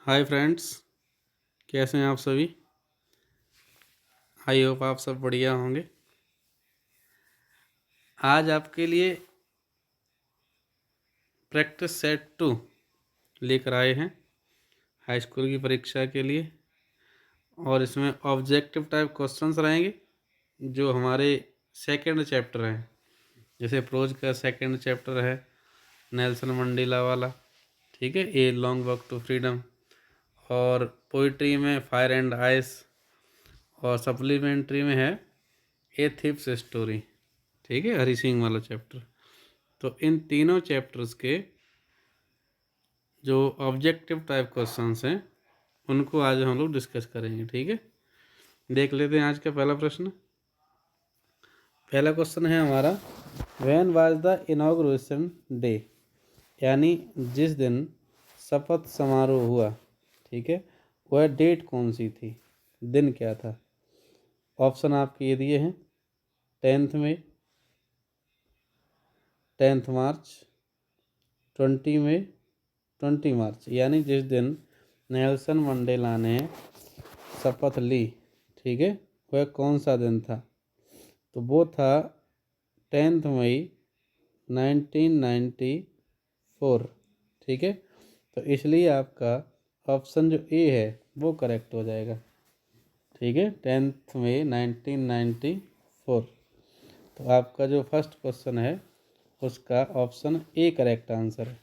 Hi friends, कैसे हैं आप सभी। आई होप आप सब बढ़िया होंगे। आज आपके लिए प्रैक्टिस सेट 2 लेकर आए हैं हाई स्कूल की परीक्षा के लिए। और इसमें ऑब्जेक्टिव टाइप क्वेश्चंस रहेंगे जो हमारे सेकंड चैप्टर हैं। जैसे प्रोज का सेकंड चैप्टर है नेल्सन मंडेला वाला, ठीक है, a long walk to freedom. और पोइट्री में फायर एंड आइस। और सप्लीमेंट्री में है ए थिप्स स्टोरी, ठीक है, हरी सिंह वाला चैप्टर। तो इन तीनों चैप्टर्स के जो ऑब्जेक्टिव टाइप क्वेश्चंस हैं उनको आज हम लोग डिस्कस करेंगे, ठीक है। देख लेते हैं आज का पहला प्रश्न। पहला क्वेश्चन है हमारा, when was the inauguration day, यानी जिस दिन शपथ समारोह हुआ, ठीक है, वह डेट कौन सी थी, दिन क्या था। ऑप्शन आपके ये दिए हैं, 10 मई, 10 मार्च, 20 मई, 20 मार्च। यानी जिस दिन नेल्सन मंडेला ने शपथ ली, ठीक है, वह कौन सा दिन था। तो वो था 10 मई 1994, ठीक है। तो इसलिए आपका ऑप्शन जो ए है वो करेक्ट हो जाएगा, ठीक है, 10 मई 1994। तो आपका जो फर्स्ट क्वेश्चन है उसका ऑप्शन ए करेक्ट आंसर है।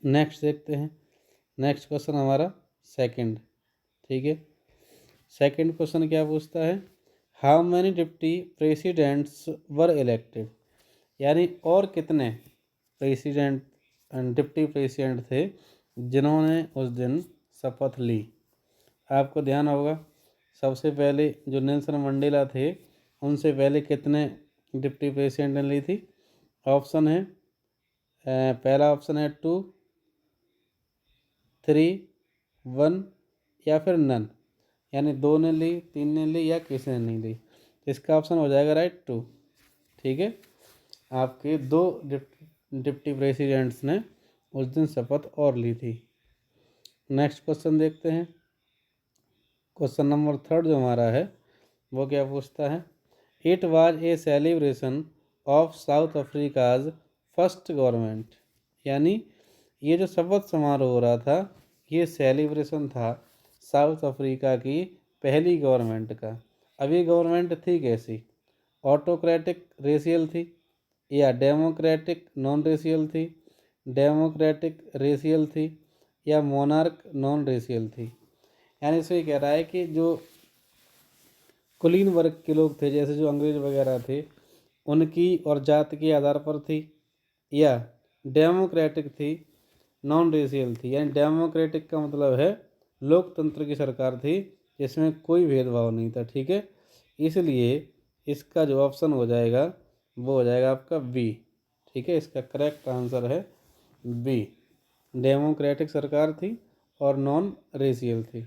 नेक्स्ट देखते हैं। नेक्स्ट क्वेश्चन हमारा सेकंड, ठीक है। सेकंड क्वेश्चन क्या पूछता है, how many deputy presidents were elected, यानी और कितने प्रेसिडेंट डिप्टी प्रेसिडेंट थे जिन्होंने उस दिन शपथ ली। आपको ध्यान होगा सबसे पहले जो नेल्सन मंडेला थे उनसे पहले कितने डिप्टी प्रेसिडेंट ने ली थी। ऑप्शन है, पहला ऑप्शन है 2, 3, 1 या फिर नन, यानी 2 ने ली, 3 ने ली या किसी ने नहीं ली। तो इसका ऑप्शन हो जाएगा राइट 2, ठीक है। आपके 2 डिप्टी प्रेसिडेंट्स ने उस दिन शपथ और ली थी। नेक्स्ट क्वेश्चन देखते हैं। क्वेश्चन नंबर थर्ड जो हमारा है वो क्या पूछता है, it was a celebration of south Africa's first government, यानी ये जो शपथ समारोह हो रहा था ये सेलिब्रेशन था साउथ अफ्रीका की पहली गवर्नमेंट का। अब ये गवर्नमेंट थी कैसी, ऑटोक्रेटिक रेशियल थी या डेमोक्रेटिक नॉन रेशियल थी, डेमोक्रेटिक रेशियल थी या मोनार्क नॉन रेशियल थी। यानी इसमें कह रहा है कि जो कुलीन वर्ग के लोग थे जैसे जो अंग्रेज वगैरह थे उनकी और जाति के आधार पर थी, या डेमोक्रेटिक थी नॉन रेशियल थी। यानी डेमोक्रेटिक का मतलब है लोकतंत्र की सरकार थी जिसमें कोई भेदभाव नहीं था, ठीक है। इसलिए इसका जो ऑप्शन हो जाएगा वो हो जाएगा आपका बी, ठीक है। इसका करेक्ट आंसर है बी, डेमोक्रेटिक सरकार थी और नॉन रेशियल थी।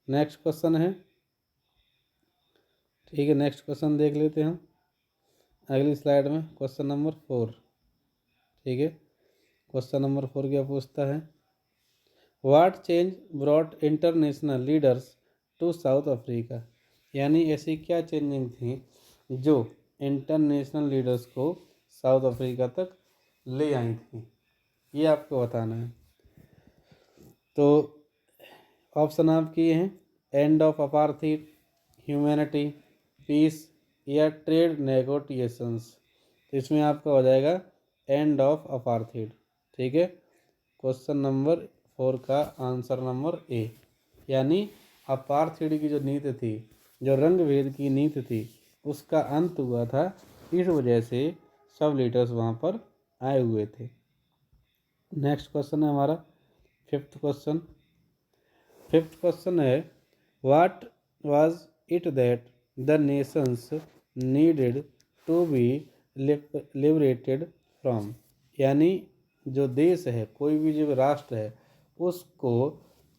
नेक्स्ट क्वेश्चन है, ठीक है, नेक्स्ट क्वेश्चन देख लेते हैं हम अगली स्लाइड में। क्वेश्चन नंबर 4, ठीक है। क्वेश्चन नंबर 4 क्या पूछता है, what change brought international leaders to South Africa, यानी ऐसी क्या चेंजिंग थी जो इंटरनेशनल लीडर्स को साउथ अफ्रीका तक ले आई थी, ये आपको बताना है। तो ऑप्शन आपके ये हैं, end of apartheid, humanity, peace या ट्रेड नेगोटिएशंस। तो इसमें आपका हो जाएगा एंड ऑफ अपार्थाइड, ठीक है। क्वेश्चन नंबर 4 का आंसर नंबर ए, यानी अपार्थाइड की जो नीति थी, जो रंग भेद की नीति थी, उसका अंत हुआ था, इस वजह से सब लीडर्स वहाँ पर आए हुए थे। नेक्स्ट क्वेश्चन है हमारा फिफ्थ क्वेश्चन। फिफ्थ क्वेश्चन है, what was it that the nations needed to be liberated from, यानी जो देश है, कोई भी जो राष्ट्र है, उसको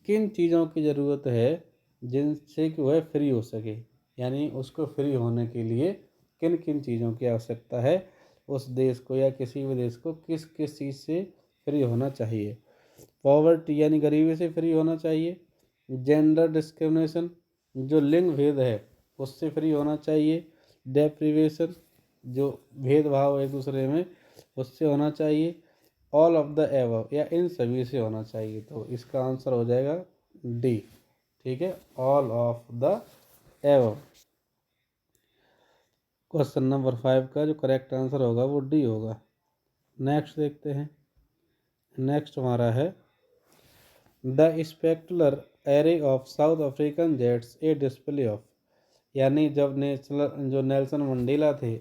किन चीज़ों की ज़रूरत है जिनसे कि वह फ्री हो सके, यानी उसको फ्री होने के लिए किन किन चीज़ों की आवश्यकता है, उस देश को या किसी भी देश को किस किस चीज़ से फ्री होना चाहिए। पॉवर्टी यानी गरीबी से फ्री होना चाहिए। जेंडर डिस्क्रिमिनेशन जो लिंग भेद है उससे फ्री होना चाहिए। डेप्रिवेशन जो भेदभाव एक दूसरे में उससे होना चाहिए। ऑल ऑफ द एबव या इन सभी से होना चाहिए। तो इसका आंसर हो जाएगा डी। ठीक है, all of the above. Question number 5 का जो करेक्ट आंसर होगा वो डी होगा। नेक्स्ट देखते हैं। नेक्स्ट हमारा है the स्पेक्टुलर array of south African jets A display of, यानी जब जो नेल्सन मंडेला थे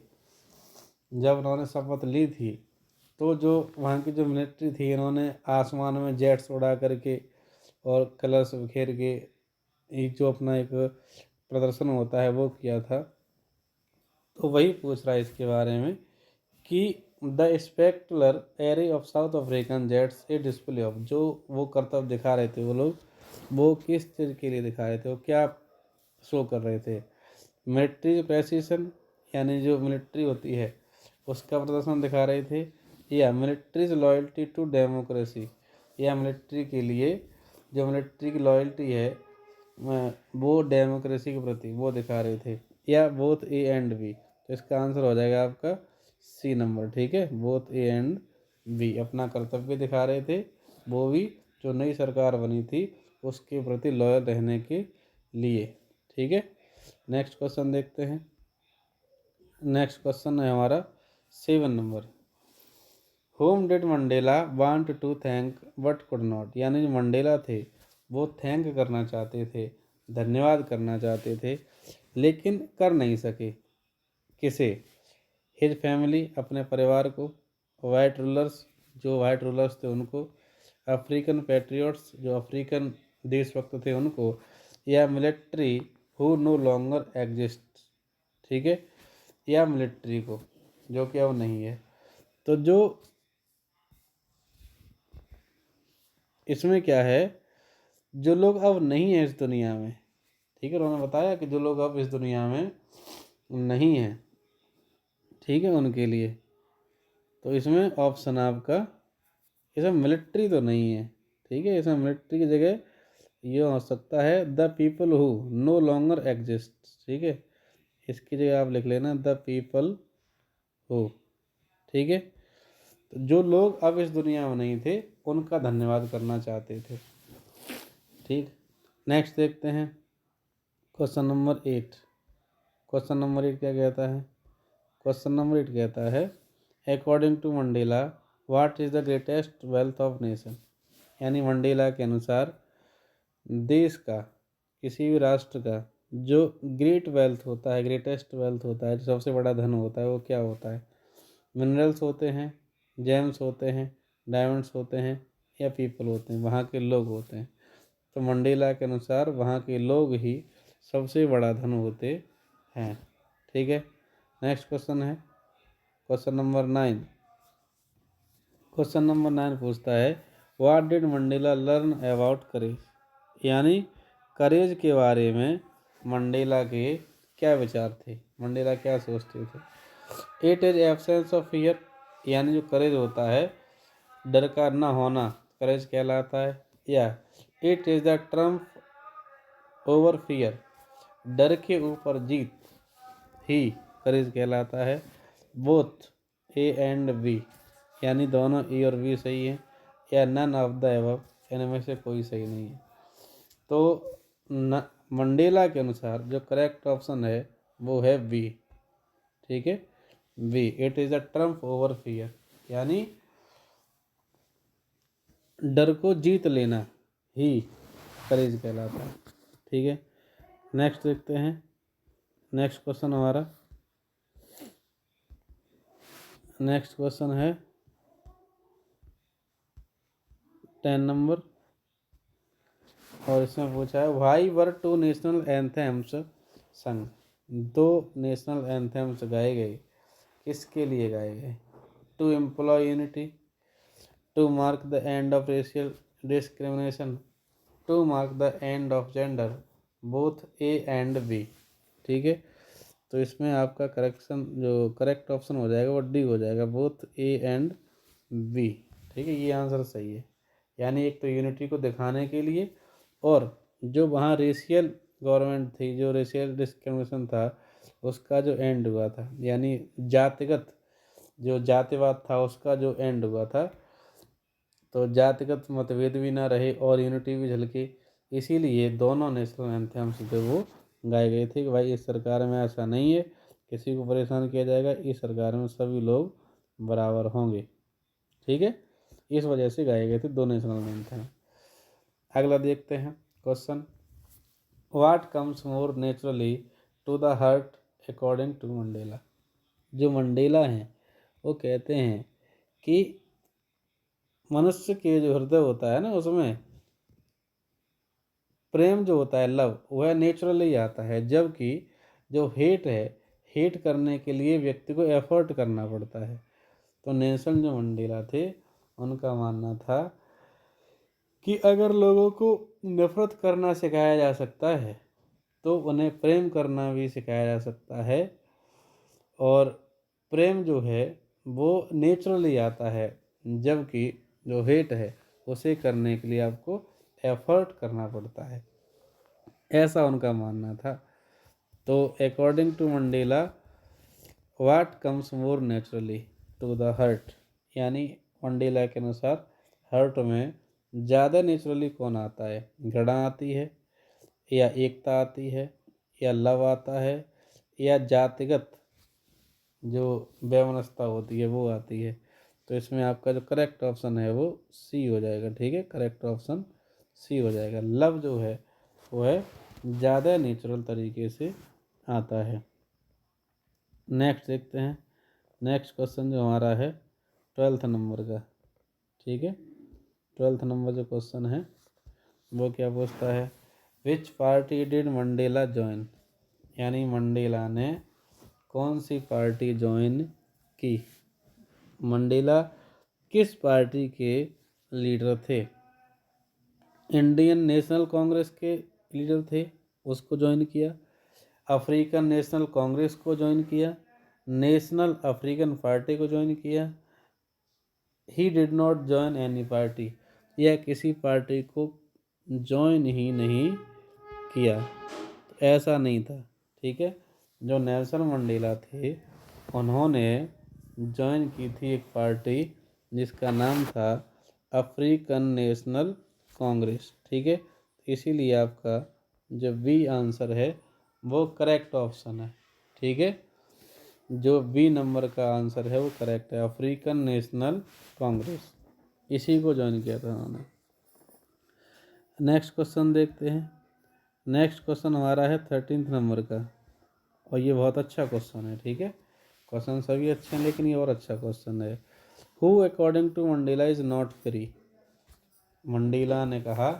जब उन्होंने शपथ ली थी तो जो वहाँ की जो मिलिट्री थी इन्होंने आसमान में जेट्स उड़ा करके और कलर्स बिखेर के एक जो अपना एक प्रदर्शन होता है वो किया था। तो वही पूछ रहा है इसके बारे में कि the स्पेक्टुलर array of south African jets A display of, जो वो करतब दिखा रहे थे वो लोग, वो किस चीज़ के लिए दिखा रहे थे, वो क्या शो कर रहे थे। मिलिट्री प्रेसिशन यानी जो मिलिट्री होती है उसका प्रदर्शन दिखा रहे थे, या मिलिट्रीज लॉयल्टी टू डेमोक्रेसी, या मिलिट्री के लिए जो मिलिट्री की लॉयल्टी है वो डेमोक्रेसी के प्रति वो दिखा रहे थे, या बोथ ए एंड बी। तो इसका आंसर हो जाएगा आपका सी नंबर। ठीक है, बोथ ए एंड बी, अपना कर्तव्य दिखा रहे थे वो भी जो नई सरकार बनी थी उसके प्रति लॉयल रहने के लिए। ठीक है, नेक्स्ट क्वेश्चन देखते हैं। नेक्स्ट क्वेश्चन है हमारा 7 number. Whom did Mandela want to thank but could not, यानी जो मंडेला थे वो थैंक करना चाहते थे, धन्यवाद करना चाहते थे, लेकिन कर नहीं सके। किसे? हिज फैमिली अपने परिवार को, वाइट रूलर्स जो वाइट रूलर्स थे उनको, अफ्रीकन पैट्रियट्स जो अफ्रीकन देशभक्त थे उनको, या military who know longer exist. ठीक है, या मिलिट्री को जो कि अब नहीं है। तो जो इसमें क्या है, जो लोग अब नहीं है इस दुनिया में, ठीक है, उन्होंने बताया कि जो लोग अब इस दुनिया में नहीं हैं, ठीक है, उनके लिए। तो इसमें ऑप्शन आपका, इसमें मिलिट्री तो नहीं है। ठीक है, इसमें मिलिट्री की जगह ये हो सकता है the people who know longer exist. ठीक है, इसकी जगह आप लिख लेना द पीपल हु। ठीक है, तो जो लोग अब इस दुनिया में नहीं थे उनका धन्यवाद करना चाहते थे। ठीक, नेक्स्ट देखते हैं क्वेश्चन नंबर 8। क्वेश्चन नंबर 8 क्या कहता है? क्वेश्चन नंबर 8 कहता है according to Mandela what is the greatest wealth of nation, यानी मंडेला के अनुसार देश का, किसी भी राष्ट्र का जो ग्रेट वेल्थ होता है, ग्रेटेस्ट वेल्थ होता है, जो सबसे बड़ा धन होता है वो क्या होता है? मिनरल्स होते हैं, जेम्स होते हैं, डायमंड्स होते हैं, या पीपल होते हैं, वहाँ के लोग होते हैं। तो मंडेला के अनुसार वहाँ के लोग ही सबसे बड़ा धन होते हैं। ठीक है, नेक्स्ट क्वेश्चन है क्वेश्चन नंबर 9। क्वेश्चन नंबर 9 पूछता है what did Mandela learn about करेज, यानी करेज के बारे में मंडेला के क्या विचार थे, मंडेला क्या सोचते थे। It is absence of fear, यानी जो करेज होता है डर का ना होना करेज कहलाता है, या it is the Trump over fear, डर के ऊपर जीत ही करेज कहलाता है। बोथ ए एंड बी, यानी दोनों ए और बी सही है, या नन ऑफ द एबव, इनमें से कोई सही नहीं है। तो मंडेला के अनुसार जो करेक्ट ऑप्शन है वो है बी। ठीक है, B, it is a triumph over fear, यानी डर को जीत लेना ही करेज कहलाता है। ठीक है, नेक्स्ट देखते हैं। नेक्स्ट क्वेश्चन हमारा, नेक्स्ट क्वेश्चन है 10 नंबर, और इसमें पूछा है व्हाई वर टू नेशनल एंथेम्स संग, दो नेशनल एंथेम्स गाए गए, किसके लिए गाए गए? To employ unity, to mark the end of racial discrimination, to mark the end of gender, both A and B. ठीक है, तो इसमें आपका करेक्शन जो करेक्ट ऑप्शन हो जाएगा वो डी हो जाएगा, बोथ ए एंड बी। ठीक है, ये आंसर सही है, यानी एक तो यूनिटी को दिखाने के लिए, और जो वहाँ रेशियल गवर्नमेंट थी, जो रेशियल डिस्क्रिमिनेशन था, उसका जो एंड हुआ था, यानी जातिगत जो जातिवाद था उसका जो एंड हुआ था, तो जातिगत मतभेद भी ना रहे और यूनिटी भी झलके। इसीलिए दोनों नेशनल एंथम्स जो वो गाए गए थे कि भाई इस सरकार में ऐसा नहीं है किसी को परेशान किया जाएगा, इस सरकार में सभी लोग बराबर होंगे। ठीक है, इस वजह से गाए गए थे दो नेशनल एंथम। अगला देखते हैं question, what comes more naturally to the heart according to Mandela. जो मंडेला हैं वो कहते हैं कि मनुष्य के जो हृदय होता है ना, उसमें प्रेम जो होता है, लव, वह नेचुरली आता है, जबकि जो हेट है, हेट करने के लिए व्यक्ति को एफर्ट करना पड़ता है। तो नेल्सन जो मंडेला थे उनका मानना था कि अगर लोगों को नफरत करना सिखाया जा सकता है तो उन्हें प्रेम करना भी सिखाया जा सकता है, और प्रेम जो है वो नेचुरली आता है, जबकि जो हेट है उसे करने के लिए आपको एफर्ट करना पड़ता है, ऐसा उनका मानना था। तो according to Mandela, what comes more naturally to the heart, यानी मंडेला के अनुसार हर्ट में ज़्यादा नेचुरली कौन आता है, घृणा आती है, या एकता आती है, या लव आता है, या जातिगत जो वैमनस्यता होती है वो आती है। तो इसमें आपका जो करेक्ट ऑप्शन है वो सी हो जाएगा। ठीक है, करेक्ट ऑप्शन सी हो जाएगा। लव जो है वो है ज़्यादा नेचुरल तरीके से आता है। नेक्स्ट देखते हैं, नेक्स्ट क्वेश्चन जो हमारा है 12th नंबर का। ठीक है, 12th नंबर जो क्वेश्चन है वो क्या पूछता है, विच पार्टी डिड मंडेला ज्वाइन, यानी मंडेला ने कौन सी पार्टी ज्वाइन की। मंडेला किस पार्टी के लीडर थे, इंडियन नेशनल कांग्रेस के लीडर थे, उसको ज्वाइन किया, अफ्रीकन नेशनल कांग्रेस को ज्वाइन किया, नेशनल अफ्रीकन पार्टी को ज्वाइन किया, he did not join any party, या किसी पार्टी को ज्वाइन ही नहीं किया, तो ऐसा नहीं था। ठीक है, जो नेल्सन मंडेला थे उन्होंने ज्वाइन की थी एक पार्टी जिसका नाम था अफ्रीकन नेशनल कांग्रेस। ठीक है, इसीलिए आपका जो बी आंसर है वो करेक्ट ऑप्शन है। ठीक है, जो बी नंबर का आंसर है वो करेक्ट है, अफ्रीकन नेशनल कांग्रेस, इसी को ज्वाइन किया था उन्होंने। नेक्स्ट क्वेश्चन देखते हैं, नेक्स्ट क्वेश्चन हमारा है 13th नंबर का, और ये बहुत अच्छा क्वेश्चन है। ठीक है, क्वेश्चन सभी अच्छे हैं लेकिन ये और अच्छा क्वेश्चन है। Who according to Mandela is not free, Mandela ने कहा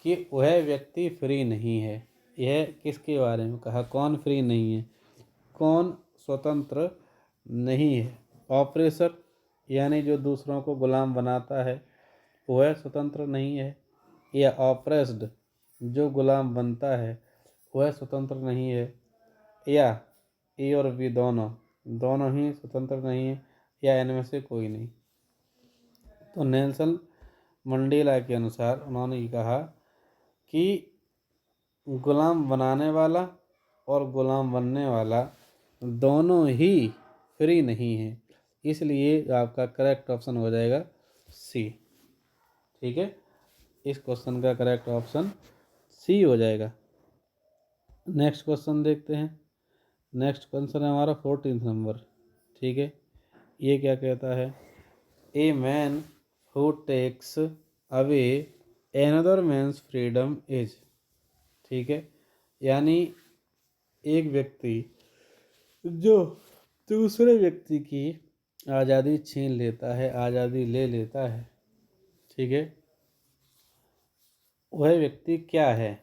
कि वह व्यक्ति फ्री नहीं है। यह किसके बारे में कहा, कौन फ्री नहीं है, कौन स्वतंत्र नहीं है। ऑपरेसर, यानी जो दूसरों को गुलाम बनाता है, वह स्वतंत्र नहीं है, या ऑपरेस्ड, जो गुलाम बनता है वह स्वतंत्र नहीं है, या ए और बी दोनों दोनों ही स्वतंत्र नहीं है, या इनमें से कोई नहीं। तो नेल्सन मंडेला के अनुसार उन्होंने ये कहा कि गुलाम बनाने वाला और गुलाम बनने वाला दोनों ही फ्री नहीं है, इसलिए आपका करेक्ट ऑप्शन हो जाएगा सी। ठीक है, इस क्वेश्चन का करेक्ट ऑप्शन सी हो जाएगा। नेक्स्ट क्वेश्चन देखते हैं, नेक्स्ट क्वेश्चन है हमारा 14th नंबर। ठीक है, ये क्या कहता है, a man who takes away another man's freedom is. ठीक है, यानी एक व्यक्ति जो दूसरे व्यक्ति की आज़ादी छीन लेता है, आज़ादी ले लेता है, ठीक है, वह व्यक्ति क्या है,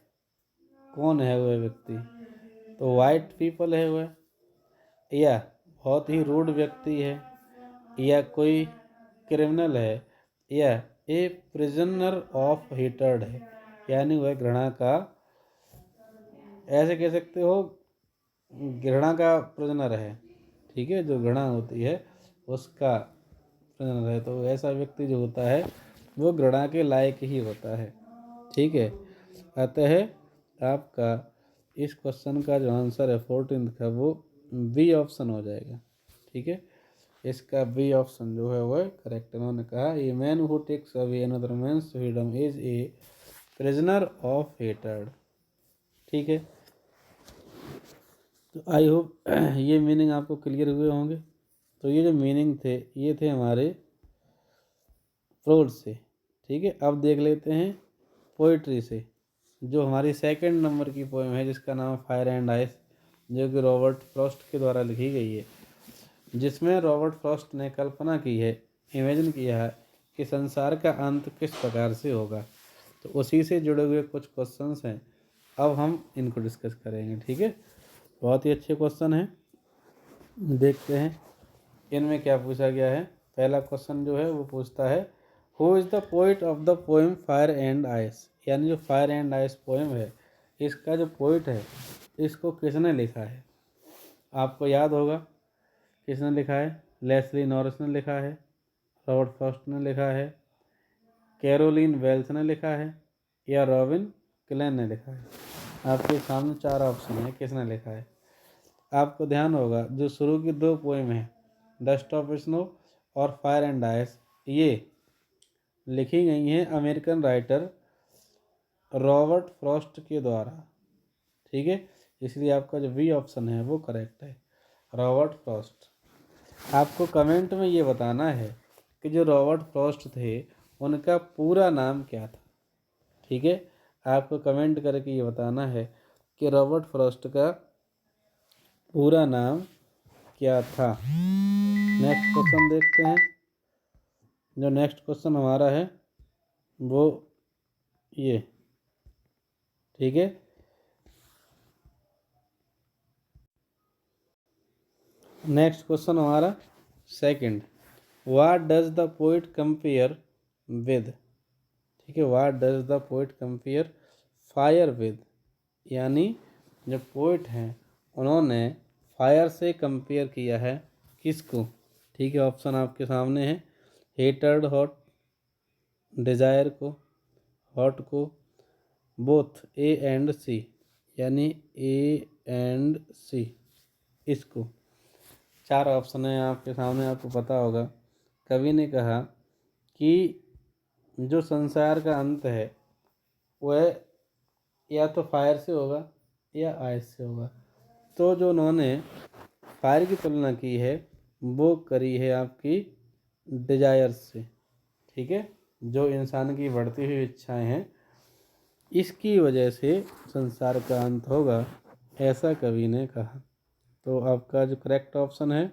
कौन है वह व्यक्ति। तो वाइट पीपल है वह, या बहुत ही रूड व्यक्ति है, या कोई क्रिमिनल है, या ए प्रिजनर ऑफ हेटर्ड है, यानी वह घृणा का, ऐसे कह सकते हो घृणा का प्रिजनर है। ठीक है, जो घृणा होती है उसका प्रिजनर है। तो ऐसा व्यक्ति जो होता है वो घृणा के लायक ही होता है। ठीक है, अतः आपका इस क्वेश्चन का जो आंसर है 14 का वो बी ऑप्शन हो जाएगा। ठीक है, इसका बी ऑप्शन जो है वो करेक्ट। उन्होंने कहा a man who takes away another man's freedom is a prisoner of hatred. ठीक है, तो आई होप ये मीनिंग आपको क्लियर हुए होंगे। तो ये जो मीनिंग थे ये थे हमारे प्रोज से। ठीक है, अब देख लेते हैं पोइट्री से, जो हमारी सेकंड नंबर की पोएम है जिसका नाम फायर एंड आइस, जो कि रॉबर्ट फ्रॉस्ट के द्वारा लिखी गई है, जिसमें रॉबर्ट फ्रॉस्ट ने कल्पना की है, इमेजिन किया है कि संसार का अंत किस प्रकार से होगा। तो उसी से जुड़े हुए कुछ क्वेश्चंस हैं, अब हम इनको डिस्कस करेंगे। ठीक है, बहुत ही अच्छे क्वेश्चन हैं, देखते हैं इनमें क्या पूछा गया है। पहला क्वेश्चन जो है वो पूछता है who is the poet of the poem fire and ice, यानी जो फायर एंड आइस पोएम है इसका जो पोइट है इसको किसने लिखा है। आपको याद होगा किसने लिखा है, लेस्ली नॉरिस ने लिखा है, रॉबर्ट फ्रॉस्ट ने लिखा है, कैरोलिन वेल्स ने लिखा है, या रॉबिन क्लेन ने लिखा है। आपके सामने चार ऑप्शन है किसने लिखा है। आपको ध्यान होगा जो शुरू की दो पोएम है डस्ट ऑफ स्नो और फायर एंड आइस, ये लिखी गई हैं अमेरिकन राइटर रॉबर्ट फ्रॉस्ट के द्वारा। ठीक है, इसलिए आपका जो बी ऑप्शन है वो करेक्ट है, रॉबर्ट फ्रॉस्ट। आपको कमेंट में ये बताना है कि जो रॉबर्ट फ्रॉस्ट थे उनका पूरा नाम क्या था। ठीक है, आपको कमेंट करके ये बताना है कि रॉबर्ट फ्रॉस्ट का पूरा नाम क्या था। नेक्स्ट क्वेश्चन देखते हैं। जो नेक्स्ट क्वेश्चन हमारा है वो ये, ठीक है, नेक्स्ट क्वेश्चन हमारा second, what does the poet compare with. ठीक है, what does the poet compare fire with, यानी जो पोइट हैं उन्होंने फायर से कंपेयर किया है किसको। ठीक है, ऑप्शन आपके सामने है, हेटर्ड हॉट, डिजायर को, हॉट को, बोथ ए एंड सी, यानी ए एंड सी, इसको। चार ऑप्शन है आपके सामने, आपको पता होगा कवि ने कहा कि जो संसार का अंत है वह या तो फायर से होगा या आइस से होगा। तो जो उन्होंने फायर की तुलना की है वो करी है आपकी डिजायर से। ठीक है, जो इंसान की बढ़ती हुई इच्छाएं हैं इसकी वजह से संसार का अंत होगा, ऐसा कवि ने कहा। तो आपका जो करेक्ट ऑप्शन है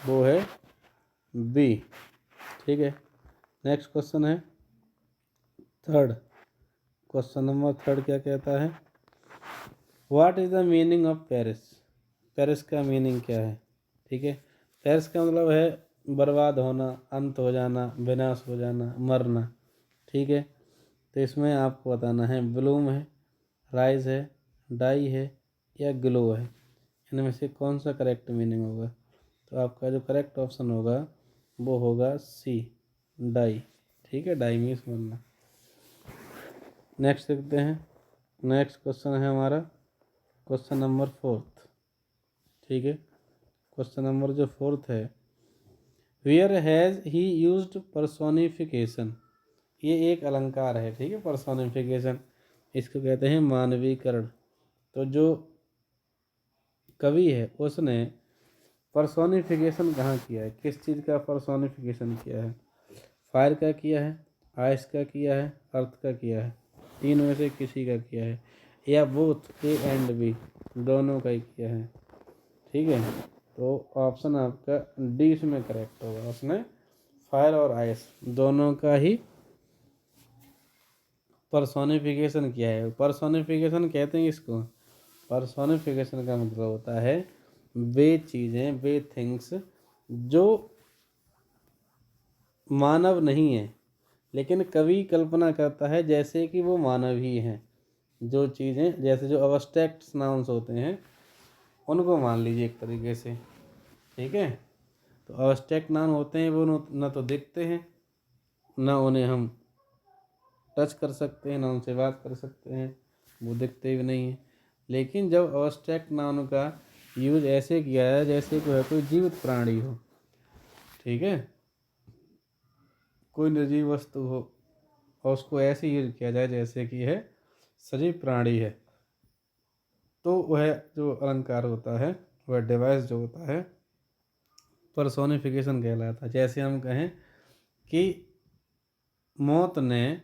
वो है बी। ठीक है, नेक्स्ट क्वेश्चन है थर्ड। क्वेश्चन नंबर थर्ड क्या कहता है, what is the meaning of Paris. Paris का मीनिंग क्या है। ठीक है, पेरिस का मतलब है बर्बाद होना, अंत हो जाना, विनाश हो जाना, मरना। ठीक है, तो इसमें आपको बताना है ब्लूम है, राइज है, डाई है, या ग्लो है, इनमें से कौन सा करेक्ट मीनिंग होगा। तो आपका जो करेक्ट ऑप्शन होगा वो होगा सी, डाई। ठीक है, डाई मीन्स मरना। नेक्स्ट देखते हैं, नेक्स्ट क्वेश्चन है हमारा क्वेश्चन नंबर फोर्थ। ठीक है, क्वेश्चन नंबर जो फोर्थ है, where has he used personification. ये एक अलंकार है। ठीक है, पर्सोनिफिकेशन इसको कहते हैं मानवीकरण। तो जो कवि है उसने पर्सोनिफिकेशन कहाँ किया है, किस चीज़ का पर्सोनिफिकेशन किया है। फायर का किया है, आइस का किया है, अर्थ का किया है, तीन में से किसी का किया है, या बोथ ए एंड बी, दोनों का ही किया है। ठीक है, तो ऑप्शन आपका डी इसमें करेक्ट होगा, उसने फायर और आइस दोनों का ही पर्सोनिफिकेशन किया है। पर्सोनिफिकेशन कहते हैं इसको, पर्सोनिफिकेशन का मतलब होता है वे चीज़ें, वे थिंग्स जो मानव नहीं है लेकिन कवि कल्पना करता है जैसे कि वो मानव ही हैं। जो चीज़ें जैसे जो अब्स्ट्रैक्ट नाउन्स होते हैं उनको मान लीजिए एक तरीके से। ठीक है, तो अब्स्ट्रैक्ट नाउन होते हैं वो न तो दिखते हैं ना उन्हें हम टच कर सकते हैं, ना उनसे बात कर सकते हैं, वो दिखते भी नहीं हैं। लेकिन जब अब्स्ट्रैक्ट नाउन का यूज ऐसे किया है जैसे कोई जीवित प्राणी हो, ठीक है, कोई निर्जीव वस्तु हो, और उसको ऐसे यूज किया जाए जैसे कि है सजीव प्राणी है, तो वह जो अलंकार होता है, वह डिवाइस जो होता है पर्सोनिफिकेशन कहलाता है। जैसे हम कहें कि मौत ने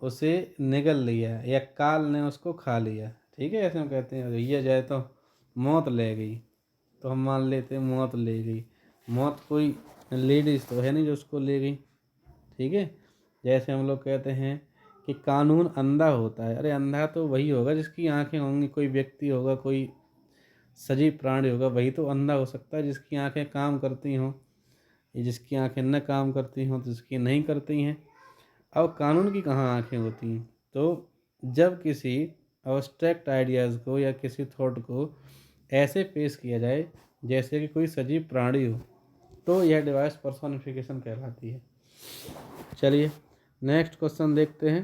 उसे निगल लिया या काल ने उसको खा लिया, ठीक है, ऐसे हम कहते हैं ये जाए तो मौत ले गई, तो हम मान लेते हैं मौत ले गई। मौत कोई लेडीज तो है नहीं जो उसको ले गई, ठीक है। जैसे हम लोग कहते हैं कि कानून अंधा होता है, अरे अंधा तो वही होगा जिसकी आंखें होंगी, कोई व्यक्ति होगा, कोई सजीव प्राणी होगा, वही तो अंधा हो सकता है जिसकी आंखें काम करती हों, जिसकी आंखें न काम करती हों तो जिसकी नहीं करती हैं। अब कानून की कहाँ आंखें होती हैं? तो जब किसी अब्स्ट्रैक्ट आइडियाज़ को या किसी थॉट को ऐसे पेश किया जाए जैसे कि कोई सजीव प्राणी हो, तो यह डिवाइस पर्सोनिफिकेशन कहलाती है। चलिए नेक्स्ट क्वेश्चन देखते हैं,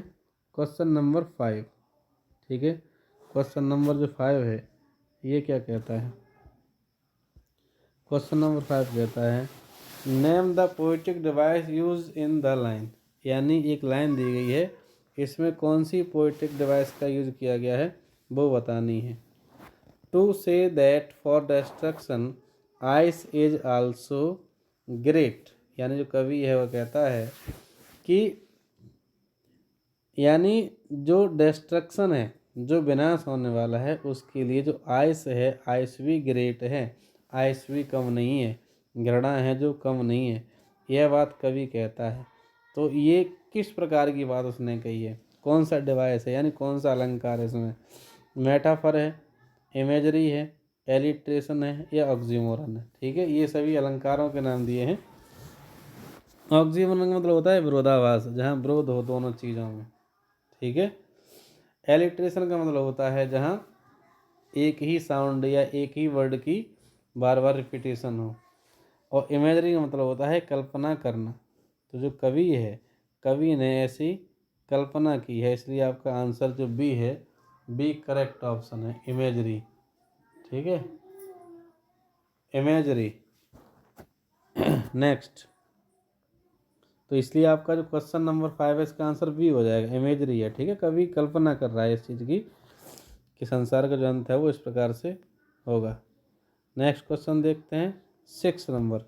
क्वेश्चन नंबर 5, ठीक है। क्वेश्चन नंबर जो 5 है ये क्या कहता है? क्वेश्चन नंबर 5 कहता है name the poetic device use in the line, यानी एक लाइन दी गई है, इसमें कौन सी पोएटिक डिवाइस का यूज किया गया है वो बतानी है। To say that for destruction ice is also great, यानी जो कवि है वह कहता है कि यानी जो डिस्ट्रक्शन है, जो विनाश होने वाला है, उसके लिए जो आइस है, आइस भी ग्रेट है, आइस भी कम नहीं है, घृणा है जो कम नहीं है, यह बात कवि कहता है। तो ये किस प्रकार की बात उसने कही है, कौन सा डिवाइस है, यानी कौन सा अलंकार है इसमें? मेटाफर है, इमेजरी है, एलिट्रेशन है या ऑक्सीमोरन है, ठीक है। ये सभी अलंकारों के नाम दिए हैं। ऑक्सीमोरन का मतलब होता है विरोधाभास, जहाँ विरोध हो दोनों चीज़ों में, ठीक है। एलिट्रेशन का मतलब होता है जहाँ एक ही साउंड या एक ही वर्ड की बार बार रिपीटेशन हो। और इमेजरी का मतलब होता है कल्पना करना। तो जो कवि है, कवि ने ऐसी कल्पना की है, इसलिए आपका आंसर जो बी है, बी करेक्ट ऑप्शन है, इमेजरी, ठीक है, इमेजरी। नेक्स्ट, तो इसलिए आपका जो क्वेश्चन नंबर 5 है इसका आंसर बी हो जाएगा, इमेजरी है, ठीक है। कवि कल्पना कर रहा है इस चीज़ की कि संसार का जो अंत है वो इस प्रकार से होगा। नेक्स्ट क्वेश्चन देखते हैं 6 नंबर।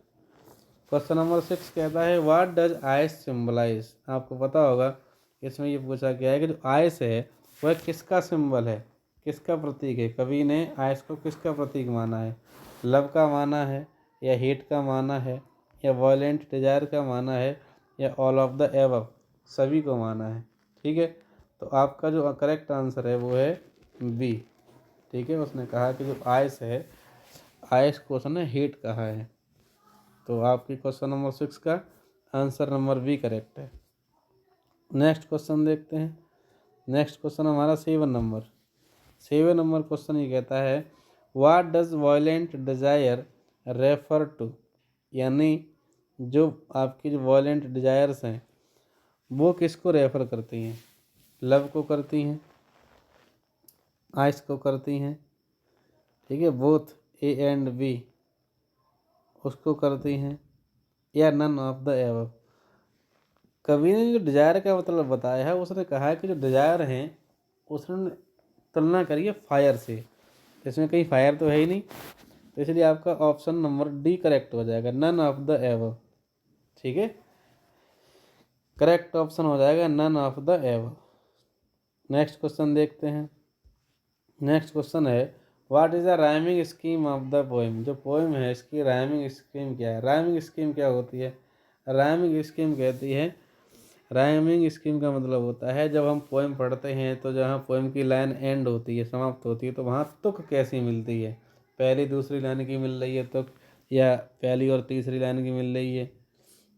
क्वेश्चन नंबर 6 कहता है व्हाट डज आइस सिम्बलाइज। आपको पता होगा इसमें ये पूछा गया है कि जो आइस है वह किसका सिंबल है, किसका प्रतीक है। कवि ने आइस को किसका प्रतीक माना है? लव का माना है, या हेट का माना है, या वॉयलेंट डिजायर का माना है, या ऑल ऑफ द एबव, सभी को माना है, ठीक है। तो आपका जो करेक्ट आंसर है वो है बी, ठीक है। उसने कहा कि जो आइस है, आइस को उसने हेट कहा है। तो आपकी क्वेश्चन नंबर 6 का आंसर नंबर बी करेक्ट है। नेक्स्ट क्वेश्चन देखते हैं। नेक्स्ट क्वेश्चन हमारा 7 नंबर। 7 नंबर क्वेश्चन ये कहता है what does violent desire refer to, यानी जो आपकी जो वॉयलेंट डिजायर्स हैं वो किसको रेफर करती हैं? लव को करती हैं, आइस को करती हैं, ठीक है, बोथ ए एंड बी उसको करती हैं, या नन ऑफ द एबव। कवि ने जो डिजायर का मतलब बताया है उसने कहा है कि जो डिजायर हैं उसने तुलना करी है फायर से, इसमें कहीं फायर तो है ही नहीं, तो इसलिए आपका ऑप्शन नंबर डी करेक्ट हो जाएगा, नन ऑफ द एबव, ठीक है। करेक्ट ऑप्शन हो जाएगा none of the above. Next question देखते हैं। नेक्स्ट क्वेश्चन है what is the rhyming scheme of the poem. जो पोएम है इसकी राइमिंग स्कीम क्या है? राइमिंग स्कीम क्या होती है? राइमिंग स्कीम कहती है, राइमिंग स्कीम का मतलब होता है जब हम पोएम पढ़ते हैं तो जहाँ पोएम की लाइन एंड होती है, समाप्त होती है, तो वहाँ तुक कैसी मिलती है, पहली दूसरी लाइन की मिल रही है तुक, या पहली और तीसरी लाइन की मिल रही है,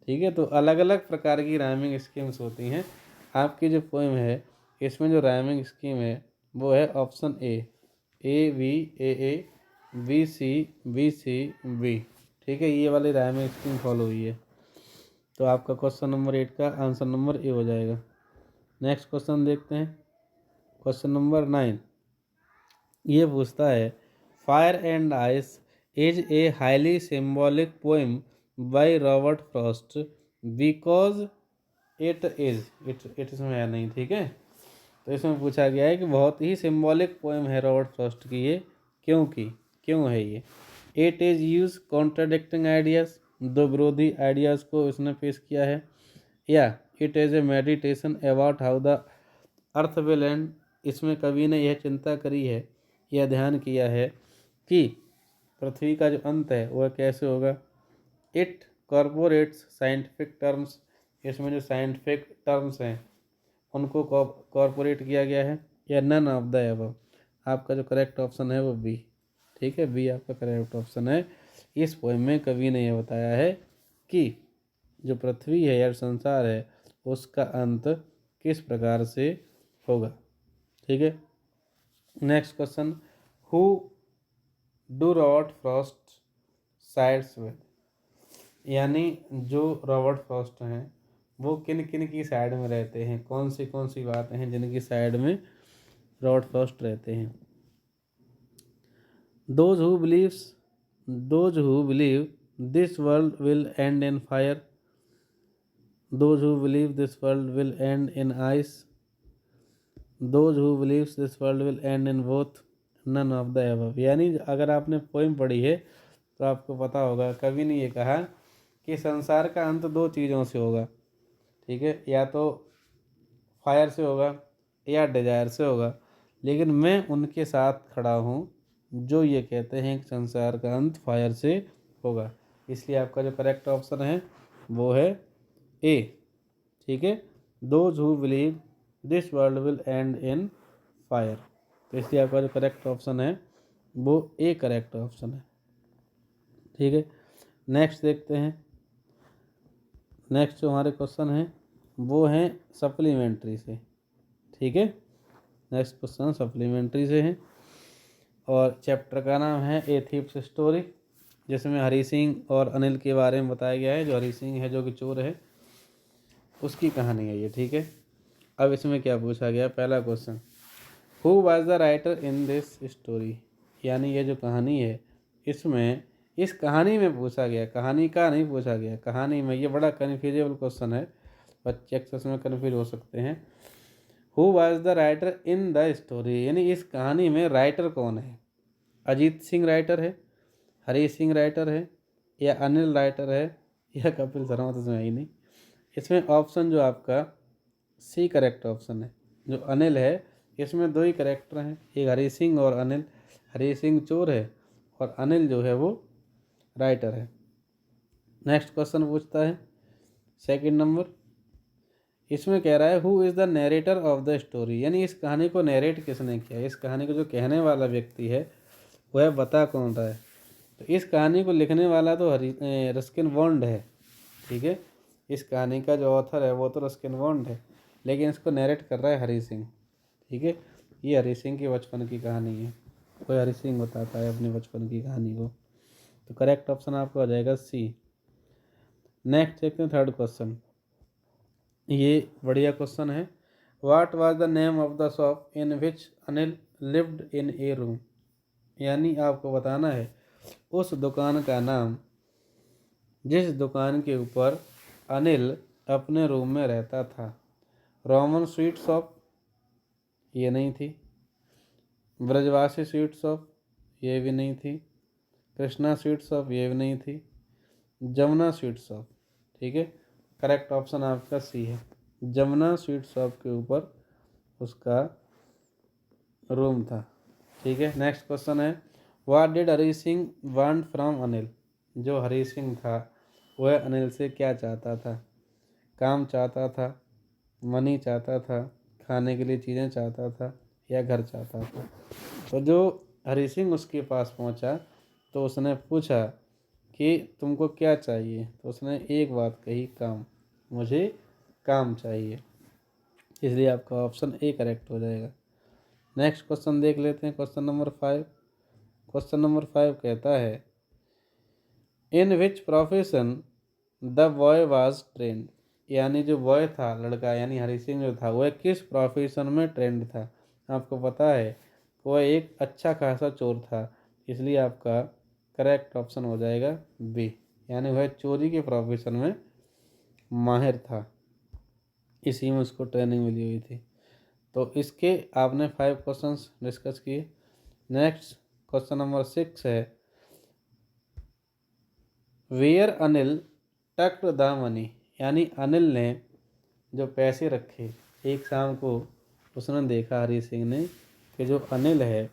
ठीक है। तो अलग अलग प्रकार की राइमिंग स्कीम्स होती हैं। आपकी जो पोएम है इसमें जो राइमिंग स्कीम है वो है option A B A B C B, ठीक है, ये वाली राइमिंग स्कीम फॉलो हुई है। तो आपका क्वेश्चन नंबर 8 का आंसर नंबर ए हो जाएगा। नेक्स्ट क्वेश्चन देखते हैं, क्वेश्चन नंबर 9। ये पूछता है fire and ice is a highly symbolic poem by Robert Frost because it इसमें है नहीं, ठीक है। तो इसमें पूछा गया है कि बहुत ही सिंबॉलिक पोएम है रॉबर्ट फ्रॉस्ट की ये, क्यों है ये। It is use contradicting ideas, दो विरोधी आइडियाज़ को इसने पेश किया है, या it is a meditation about how the earth will and, इसमें कवि ने यह चिंता करी है, यह ध्यान किया है कि पृथ्वी का जो अंत है वह कैसे होगा। इट कॉरपोरेट्स साइंटिफिक टर्म्स, इसमें जो साइंटिफिक टर्म्स हैं उनको कॉरपोरेट किया गया है, या नन ऑफ द एबव। आपका जो करेक्ट ऑप्शन है वो बी, ठीक है, बी आपका करेक्ट ऑप्शन है। इस पोएम में कवि ने यह बताया है कि जो पृथ्वी है या संसार है उसका अंत किस प्रकार से होगा, ठीक है। Next question, who do Robert Frost sides with, यानी जो रॉबर्ट फ्रॉस्ट हैं वो किन किन की साइड में रहते हैं, कौन सी बातें हैं जिनकी साइड में रॉबर्ट फ्रॉस्ट रहते हैं। Those who believe this world will end in fire, those who believe this world will end in ice, those who believes this world will end in both, none of the above. यानी अगर आपने poem पढ़ी है तो आपको पता होगा कवि ने ये कहा कि संसार का अंत दो चीज़ों से होगा, ठीक है, या तो फायर से होगा या डिजायर से होगा, लेकिन मैं उनके साथ खड़ा हूँ जो ये कहते हैं कि संसार का अंत फायर से होगा। इसलिए आपका जो करेक्ट ऑप्शन है वो है ए, ठीक है, those who believe this world will end in fire. तो इसलिए आपका जो करेक्ट ऑप्शन है वो ए करेक्ट ऑप्शन है, ठीक है। नेक्स्ट देखते हैं, नेक्स्ट जो हमारे क्वेश्चन हैं वो हैं सप्लीमेंट्री से, ठीक है। नेक्स्ट क्वेश्चन सप्लीमेंट्री से हैं और चैप्टर का नाम है ए थीप्स स्टोरी, जिसमें हरी सिंह और अनिल के बारे में बताया गया है। जो हरी सिंह है जो कि चोर है उसकी कहानी है ये, ठीक है। अब इसमें क्या पूछा गया, पहला question, who was the writer in this story, यानी ये जो कहानी है इसमें, इस कहानी में पूछा गया, कहानी का नहीं पूछा गया, कहानी में। ये बड़ा कन्फ्यूजेबल क्वेश्चन है, बच्चे अक्सर इसमें कन्फ्यूज हो सकते हैं। Who was the writer in the story, यानी इस कहानी में राइटर कौन है। अजीत सिंह राइटर है, हरी सिंह राइटर है, या अनिल राइटर है, या कपिल शर्मा, तो इसमें है ही नहीं। इसमें ऑप्शन जो आपका सी करेक्ट ऑप्शन है। जो अनिल है इसमें दो ही करेक्टर हैं, एक हरी सिंह और अनिल। हरी सिंह चोर है और अनिल जो है वो राइटर है। नेक्स्ट क्वेश्चन पूछता है सेकंड नंबर, इसमें कह रहा है who is the narrator of the story, यानी इस कहानी को नरेट किसने किया, इस कहानी को जो कहने वाला व्यक्ति है वह बता कौन रहा है। तो इस कहानी को लिखने वाला तो रस्किन बॉन्ड है, ठीक है। इस कहानी का जो ऑथर है वो तो रस्किन बॉन्ड है, लेकिन इसको नरेट कर रहा है हरी सिंह, ठीक है। ये हरी सिंह के बचपन की कहानी है, कोई हरी सिंह बताता है अपने बचपन की कहानी को। तो करेक्ट ऑप्शन आपका हो जाएगा सी। नेक्स्ट देखते हैं थर्ड क्वेश्चन, ये बढ़िया क्वेश्चन है। What was the name of the shop in which Anil lived in A room, यानी आपको बताना है उस दुकान का नाम जिस दुकान के ऊपर अनिल अपने रूम में रहता था। रोमन स्वीट शॉप ये नहीं थी, ब्रजवासी स्वीट शॉप ये भी नहीं थी, कृष्णा स्वीट शॉप ये भी नहीं थी, जमुना स्वीट शॉप, ठीक है। करेक्ट ऑप्शन आपका सी है, जमुना स्वीट शॉप के ऊपर उसका रूम था, ठीक है। नेक्स्ट क्वेश्चन है what did Hari Singh want from Anil, जो हरी सिंह था वह अनिल से क्या चाहता था। काम चाहता था, मनी चाहता था, खाने के लिए चीज़ें चाहता था, या घर चाहता था। तो जो हरी सिंह उसके पास पहुंचा तो उसने पूछा कि तुमको क्या चाहिए, तो उसने एक बात कही, काम, मुझे काम चाहिए। इसलिए आपका ऑप्शन ए करेक्ट हो जाएगा। नेक्स्ट क्वेश्चन देख लेते हैं, क्वेश्चन नंबर 5। क्वेश्चन नंबर 5 कहता है in which profession the boy was trained, यानी जो बॉय था, लड़का यानी हरी सिंह जो था, वह किस प्रोफेशन में ट्रेंड था? आपको पता है वह एक अच्छा खासा चोर था, इसलिए आपका करेक्ट ऑप्शन हो जाएगा बी, यानी वह चोरी के प्रोफेशन में माहिर था, इसी में उसको ट्रेनिंग मिली हुई थी। तो इसके आपने 5 क्वेश्चंस डिस्कस किए। नेक्स्ट क्वेश्चन नंबर 6 है, where Anil tucked the money, यानी अनिल ने जो पैसे रखे, एक शाम को उसने देखा हरी सिंह ने कि जो अनिल है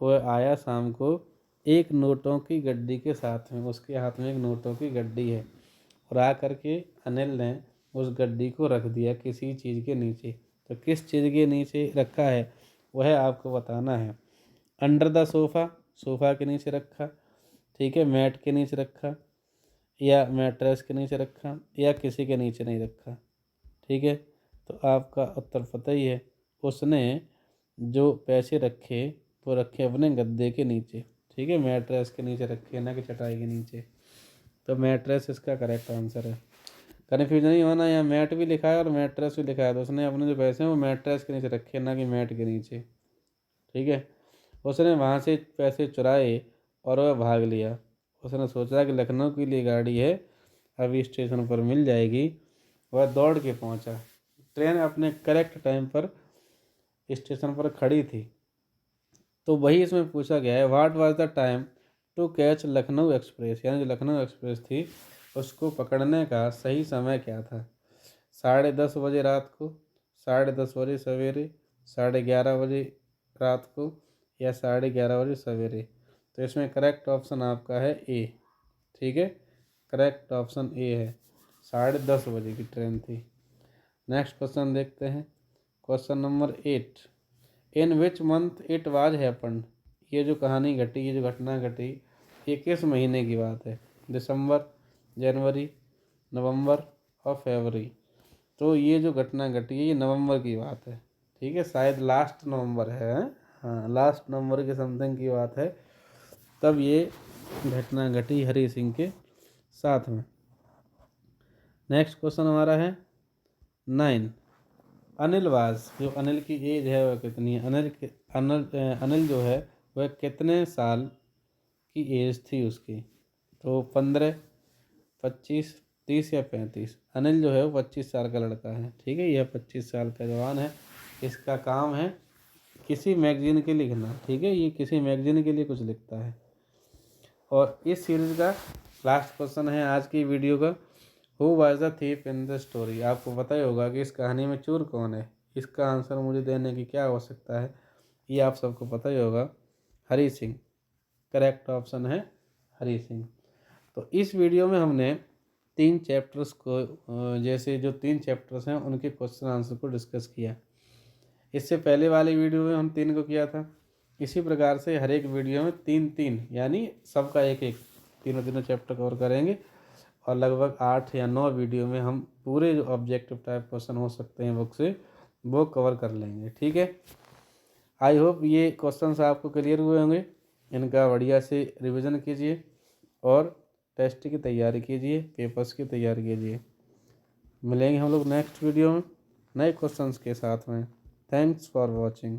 वह आया शाम को एक नोटों की गड्डी के साथ में, उसके हाथ में एक नोटों की गड्डी है, और आ करके अनिल ने उस गड्डी को रख दिया किसी चीज़ के नीचे। तो किस चीज़ के नीचे रखा है वह आपको बताना है। अंडर द सोफ़ा, सोफ़ा के नीचे रखा, ठीक है, मैट के नीचे रखा, या मैट्रेस के नीचे रखा, या किसी के नीचे नहीं रखा, ठीक है। तो आपका उत्तर पता ही है, उसने जो पैसे रखे वो रखे अपने गद्दे के नीचे, ठीक है, मैट्रेस के नीचे रखे, ना कि चटाई के नीचे। तो मैट्रेस इसका करेक्ट आंसर है। कन्फ्यूजन नहीं होना, यहाँ मैट भी लिखा है और मैट्रेस भी लिखा है, तो उसने अपने जो पैसे हैं वो मैट्रेस के नीचे रखे, ना कि मैट के नीचे, ठीक है। उसने वहाँ से पैसे चुराए और वह भाग लिया। उसने सोचा कि लखनऊ के लिए गाड़ी है, अभी स्टेशन पर मिल जाएगी। वह दौड़ के पहुँचा। ट्रेन अपने करेक्ट टाइम पर स्टेशन पर खड़ी थी। तो वही इसमें पूछा गया है, what was the time to catch Lucknow express, यानी जो लखनऊ एक्सप्रेस थी उसको पकड़ने का सही समय क्या था? 10:30 बजे रात को, 10:30 बजे सवेरे, 11:30 बजे रात को, या 11:30 बजे सवेरे। तो इसमें करेक्ट ऑप्शन आपका है ए, ठीक है, करेक्ट ऑप्शन ए है, 10:30 बजे की ट्रेन थी। नेक्स्ट क्वेश्चन देखते हैं, question number 8, in which month it was happened, ये जो कहानी घटी, ये जो घटना घटी, ये किस महीने की बात है? दिसंबर, जनवरी, नवंबर और फरवरी। तो ये जो घटना घटी है ये नवंबर की बात है, ठीक है, शायद लास्ट नवंबर है, हाँ लास्ट नवंबर के समथिंग की बात है, तब ये घटना घटी हरी सिंह के साथ में। नेक्स्ट क्वेश्चन हमारा है 9, अनिल वाज, जो अनिल की एज है वह कितनी है? अनिल जो है वह कितने साल की एज थी उसकी? तो 15, 25, 30 या 35। अनिल जो है वो 25 साल का लड़का है, ठीक है, यह 25 साल का जवान है। इसका काम है किसी मैगजीन के लिखना, ठीक है, ये किसी मैगजीन के लिए कुछ लिखता है। और इस सीरीज़ का लास्ट क्वेश्चन है आज की वीडियो का, who was the thief in the story. आपको पता ही होगा कि इस कहानी में चोर कौन है। इसका आंसर मुझे देने की क्या आवश्यकता है, ये आप सबको पता ही होगा, हरी सिंह, करेक्ट ऑप्शन है हरी सिंह। तो इस वीडियो में हमने 3 चैप्टर्स को, जैसे जो 3 चैप्टर्स हैं उनके क्वेश्चन आंसर को डिस्कस किया। इससे पहले वाली वीडियो में हम 3 को किया था। इसी प्रकार से हर एक वीडियो में 3-3, यानी सबका एक एक, तीनों चैप्टर कवर करेंगे, और लगभग 8 या 9 वीडियो में हम पूरे जो ऑब्जेक्टिव टाइप क्वेश्चन हो सकते हैं बुक से वो कवर कर लेंगे, ठीक है। आई होप ये क्वेश्चंस आपको क्लियर हुए होंगे। इनका बढ़िया से रिवीजन कीजिए और टेस्ट की तैयारी कीजिए, पेपर्स की तैयारी कीजिए। मिलेंगे हम लोग नेक्स्ट वीडियो में नए क्वेश्चंस के साथ में। Thanks for watching.